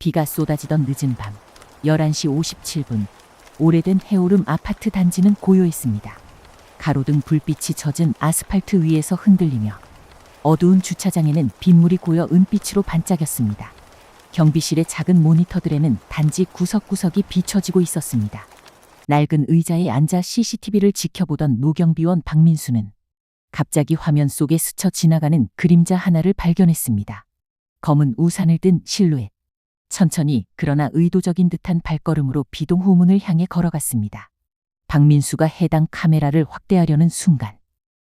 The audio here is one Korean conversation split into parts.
비가 쏟아지던 늦은 밤 11시 57분 오래된 해오름 아파트 단지는 고요했습니다. 가로등 불빛이 젖은 아스팔트 위에서 흔들리며 어두운 주차장에는 빗물이 고여 은빛으로 반짝였습니다. 경비실의 작은 모니터들에는 단지 구석구석이 비춰지고 있었습니다. 낡은 의자에 앉아 CCTV를 지켜보던 노경비원 박민수는 갑자기 화면 속에 스쳐 지나가는 그림자 하나를 발견했습니다. 검은 우산을 든 실루엣. 천천히 그러나 의도적인 듯한 발걸음으로 비동 후문을 향해 걸어갔습니다. 박민수가 해당 카메라를 확대하려는 순간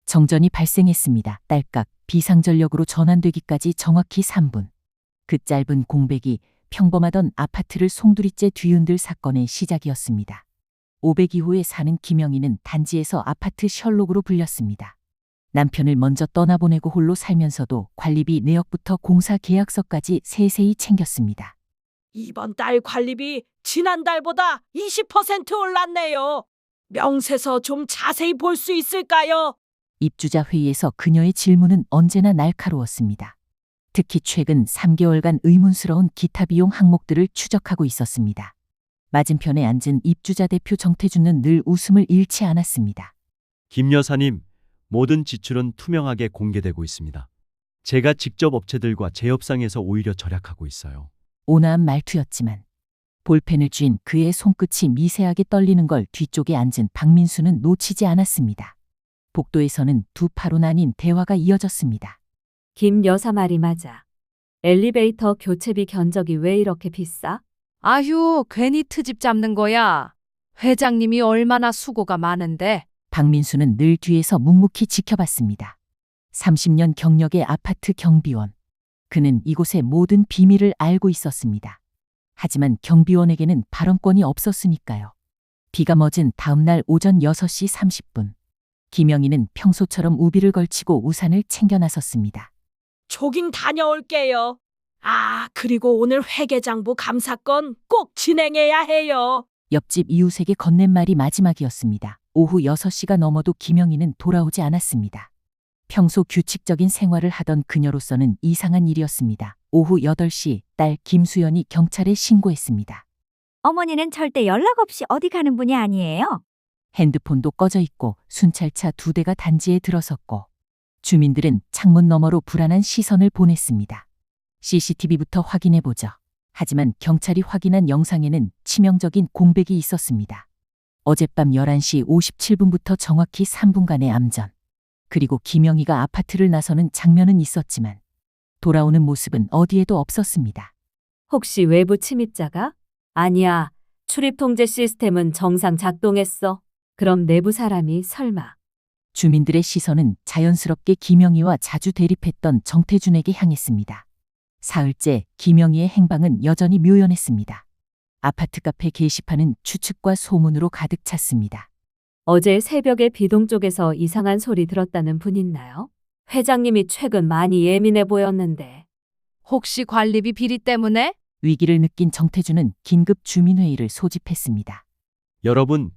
정전이 발생했습니다. 딸깍 비상전력으로 전환되기까지 정확히 3분. 그 짧은 공백이 평범하던 아파트를 송두리째 뒤흔들 사건의 시작이었습니다. 502호에 사는 김영희는 단지에서 아파트 셜록으로 불렸습니다. 남편을 먼저 떠나보내고 홀로 살면서도 관리비 내역부터 공사 계약서까지 세세히 챙겼습니다. 이번 달 관리비 지난달보다 20% 올랐네요. 명세서 좀 자세히 볼 수 있을까요? 입주자 회의에서 그녀의 질문은 언제나 날카로웠습니다. 특히 최근 3개월간 의문스러운 기타 비용 항목들을 추적하고 있었습니다. 맞은편에 앉은 입주자 대표 정태준은 늘 웃음을 잃지 않았습니다. 김 여사님, 모든 지출은 투명하게 공개되고 있습니다. 제가 직접 업체들과 재협상해서 오히려 절약하고 있어요. 온화한 말투였지만 볼펜을 쥔 그의 손끝이 미세하게 떨리는 걸 뒤쪽에 앉은 박민수는 놓치지 않았습니다. 복도에서는 두 파로 나뉜 대화가 이어졌습니다. 김 여사 말이 맞아. 엘리베이터 교체비 견적이 왜 이렇게 비싸? 아휴, 괜히 트집 잡는 거야. 회장님이 얼마나 수고가 많은데. 박민수는 늘 뒤에서 묵묵히 지켜봤습니다. 30년 경력의 아파트 경비원. 그는 이곳의 모든 비밀을 알고 있었습니다. 하지만 경비원에게는 발언권이 없었으니까요. 비가 멎은 다음 날 오전 6시 30분. 김영희는 평소처럼 우비를 걸치고 우산을 챙겨 나섰습니다. 조깅 다녀올게요. 그리고 오늘 회계장부 감사건 꼭 진행해야 해요. 옆집 이웃에게 건넨 말이 마지막이었습니다. 오후 6시가 넘어도 김영희는 돌아오지 않았습니다. 평소 규칙적인 생활을 하던 그녀로서는 이상한 일이었습니다. 오후 8시 딸 김수연이 경찰에 신고했습니다. 어머니는 절대 연락 없이 어디 가는 분이 아니에요. 핸드폰도 꺼져 있고 순찰차 2대가 단지에 들어섰고 주민들은 창문 너머로 불안한 시선을 보냈습니다. CCTV부터 확인해보죠. 하지만 경찰이 확인한 영상에는 치명적인 공백이 있었습니다. 어젯밤 11시 57분부터 정확히 3분간의 암전. 그리고 김영희가 아파트를 나서는 장면은 있었지만 돌아오는 모습은 어디에도 없었습니다. 혹시 외부 침입자가? 아니야. 출입 통제 시스템은 정상 작동했어. 그럼 내부 사람이 설마. 주민들의 시선은 자연스럽게 김영희와 자주 대립했던 정태준에게 향했습니다. 사흘째 김영희의 행방은 여전히 묘연했습니다. 아파트 카페 게시판은 추측과 소문으로 가득 찼습니다. 어제 새벽에 비동 쪽에서 이상한 소리 들었다는 분 있나요? 회장님이 최근 많이 예민해 보였는데. 혹시 관리비 비리 때문에? 위기를 느낀 정태준은 긴급 주민회의를 소집했습니다. 여러분,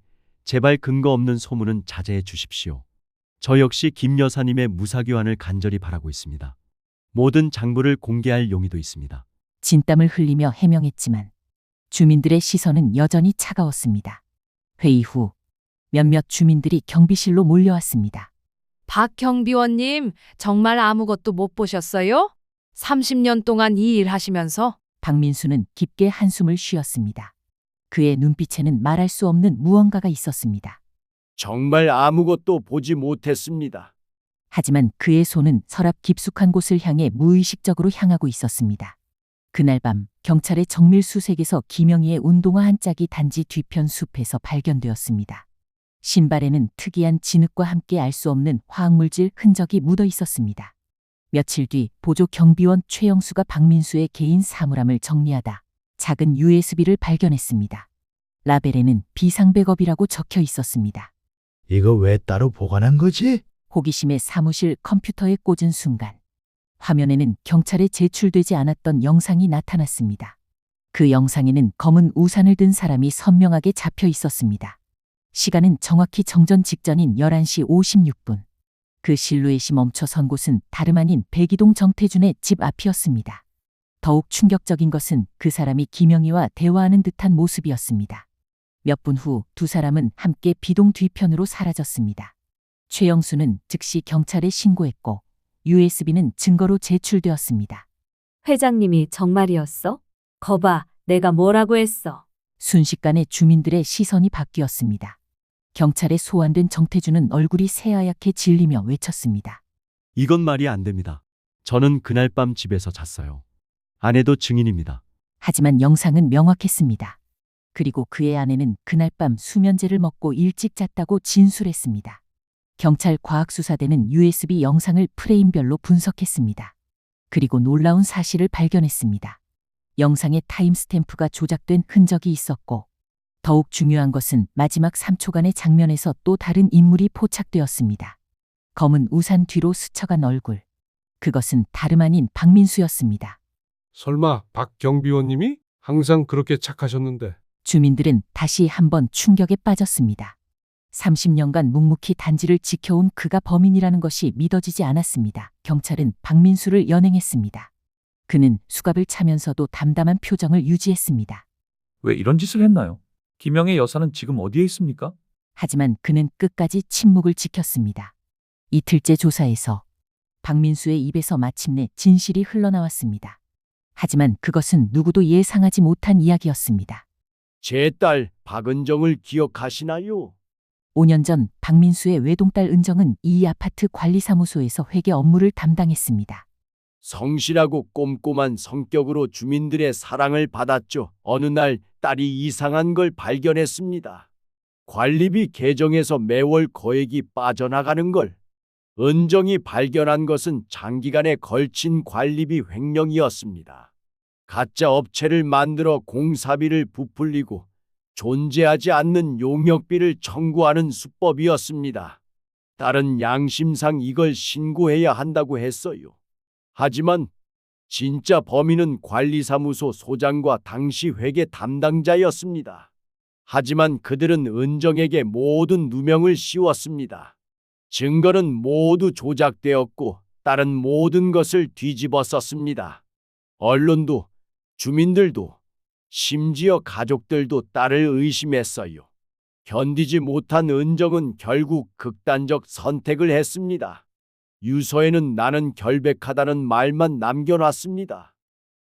제발 근거 없는 소문은 자제해 주십시오. 저 역시 김 여사님의 무사교환을 간절히 바라고 있습니다. 모든 장부를 공개할 용의도 있습니다. 진땀을 흘리며 해명했지만 주민들의 시선은 여전히 차가웠습니다. 회의 후 몇몇 주민들이 경비실로 몰려왔습니다. 박 경비원님, 정말 아무것도 못 보셨어요? 30년 동안 이 일 하시면서. 박민수는 깊게 한숨을 쉬었습니다. 그의 눈빛에는 말할 수 없는 무언가가 있었습니다. 정말 아무것도 보지 못했습니다. 하지만 그의 손은 서랍 깊숙한 곳을 향해 무의식적으로 향하고 있었습니다. 그날 밤 경찰의 정밀 수색에서 김영희의 운동화 한 짝이 단지 뒤편 숲에서 발견되었습니다. 신발에는 특이한 진흙과 함께 알 수 없는 화학물질 흔적이 묻어 있었습니다. 며칠 뒤 보조 경비원 최영수가 박민수의 개인 사물함을 정리하다 작은 USB를 발견했습니다. 라벨에는 비상백업이라고 적혀 있었습니다. 이거 왜 따로 보관한 거지? 호기심에 사무실 컴퓨터에 꽂은 순간 화면에는 경찰에 제출되지 않았던 영상이 나타났습니다. 그 영상에는 검은 우산을 든 사람이 선명하게 잡혀 있었습니다. 시간은 정확히 정전 직전인 11시 56분. 그 실루엣이 멈춰 선 곳은 다름 아닌 백이동 정태준의 집 앞이었습니다. 더욱 충격적인 것은 그 사람이 김영희와 대화하는 듯한 모습이었습니다. 몇 분 후 두 사람은 함께 비동 뒤편으로 사라졌습니다. 최영수는 즉시 경찰에 신고했고 USB는 증거로 제출되었습니다. 회장님이 정말이었어? 거봐, 내가 뭐라고 했어? 순식간에 주민들의 시선이 바뀌었습니다. 경찰에 소환된 정태준은 얼굴이 새하얗게 질리며 외쳤습니다. 이건 말이 안 됩니다. 저는 그날 밤 집에서 잤어요. 아내도 증인입니다. 하지만 영상은 명확했습니다. 그리고 그의 아내는 그날 밤 수면제를 먹고 일찍 잤다고 진술했습니다. 경찰 과학수사대는 USB 영상을 프레임별로 분석했습니다. 그리고 놀라운 사실을 발견했습니다. 영상에 타임스탬프가 조작된 흔적이 있었고, 더욱 중요한 것은 마지막 3초간의 장면에서 또 다른 인물이 포착되었습니다. 검은 우산 뒤로 스쳐간 얼굴. 그것은 다름 아닌 박민수였습니다. 설마 박 경비원님이? 항상 그렇게 착하셨는데. 주민들은 다시 한번 충격에 빠졌습니다. 30년간 묵묵히 단지를 지켜온 그가 범인이라는 것이 믿어지지 않았습니다. 경찰은 박민수를 연행했습니다. 그는 수갑을 차면서도 담담한 표정을 유지했습니다. 왜 이런 짓을 했나요? 김영애 여사는 지금 어디에 있습니까? 하지만 그는 끝까지 침묵을 지켰습니다. 이틀째 조사에서 박민수의 입에서 마침내 진실이 흘러나왔습니다. 하지만 그것은 누구도 예상하지 못한 이야기였습니다. 제 딸 박은정을 기억하시나요? 5년 전 박민수의 외동딸 은정은 이 아파트 관리사무소에서 회계 업무를 담당했습니다. 성실하고 꼼꼼한 성격으로 주민들의 사랑을 받았죠. 어느 날 딸이 이상한 걸 발견했습니다. 관리비 계정에서 매월 거액이 빠져나가는 걸. 은정이 발견한 것은 장기간에 걸친 관리비 횡령이었습니다. 가짜 업체를 만들어 공사비를 부풀리고 존재하지 않는 용역비를 청구하는 수법이었습니다. 딸은 양심상 이걸 신고해야 한다고 했어요. 하지만 진짜 범인은 관리사무소 소장과 당시 회계 담당자였습니다. 하지만 그들은 은정에게 모든 누명을 씌웠습니다. 증거는 모두 조작되었고 딸은 모든 것을 뒤집어 썼습니다. 언론도, 주민들도, 심지어 가족들도 딸을 의심했어요. 견디지 못한 은정은 결국 극단적 선택을 했습니다. 유서에는 나는 결백하다는 말만 남겨놨습니다.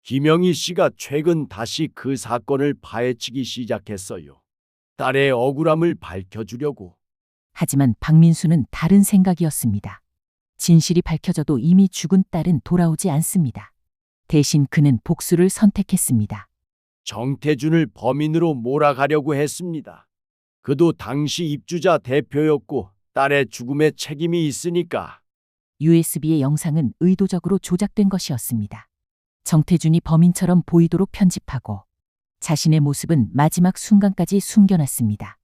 김영희 씨가 최근 다시 그 사건을 파헤치기 시작했어요. 딸의 억울함을 밝혀주려고. 하지만 박민수는 다른 생각이었습니다. 진실이 밝혀져도 이미 죽은 딸은 돌아오지 않습니다. 대신 그는 복수를 선택했습니다. 정태준을 범인으로 몰아가려고 했습니다. 그도 당시 입주자 대표였고 딸의 죽음에 책임이 있으니까. USB의 영상은 의도적으로 조작된 것이었습니다. 정태준이 범인처럼 보이도록 편집하고 자신의 모습은 마지막 순간까지 숨겨놨습니다.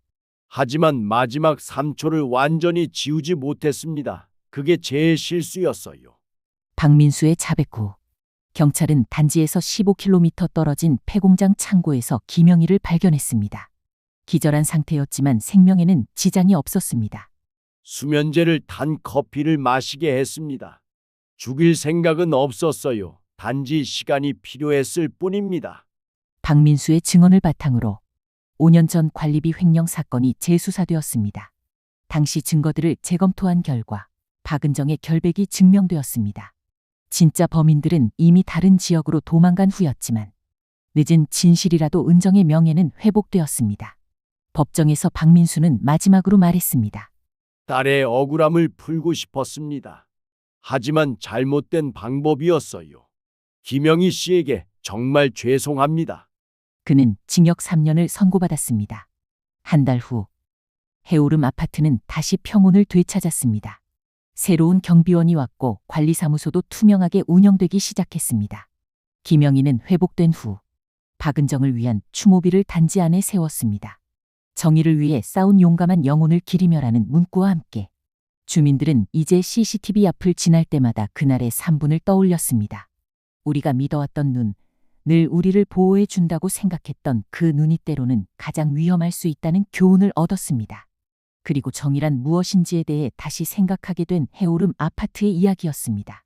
하지만 마지막 3초를 완전히 지우지 못했습니다. 그게 제 실수였어요. 박민수의 자백 후 경찰은 단지에서 15km 떨어진 폐공장 창고에서 김영희를 발견했습니다. 기절한 상태였지만 생명에는 지장이 없었습니다. 수면제를 탄 커피를 마시게 했습니다. 죽일 생각은 없었어요. 단지 시간이 필요했을 뿐입니다. 박민수의 증언을 바탕으로 5년 전 관리비 횡령 사건이 재수사되었습니다. 당시 증거들을 재검토한 결과 박은정의 결백이 증명되었습니다. 진짜 범인들은 이미 다른 지역으로 도망간 후였지만 늦은 진실이라도 은정의 명예는 회복되었습니다. 법정에서 박민수는 마지막으로 말했습니다. 딸의 억울함을 풀고 싶었습니다. 하지만 잘못된 방법이었어요. 김영희 씨에게 정말 죄송합니다. 그는 징역 3년을 선고받았습니다. 한 달 후 해오름 아파트는 다시 평온을 되찾았습니다. 새로운 경비원이 왔고 관리사무소도 투명하게 운영되기 시작했습니다. 김영희는 회복된 후 박은정을 위한 추모비를 단지 안에 세웠습니다. 정의를 위해 싸운 용감한 영혼을 기리며라는 문구와 함께 주민들은 이제 CCTV 앞을 지날 때마다 그날의 3분을 떠올렸습니다. 우리가 믿어왔던 눈, 늘 우리를 보호해 준다고 생각했던 그 눈이 때로는 가장 위험할 수 있다는 교훈을 얻었습니다. 그리고 정의란 무엇인지에 대해 다시 생각하게 된 해오름 아파트의 이야기였습니다.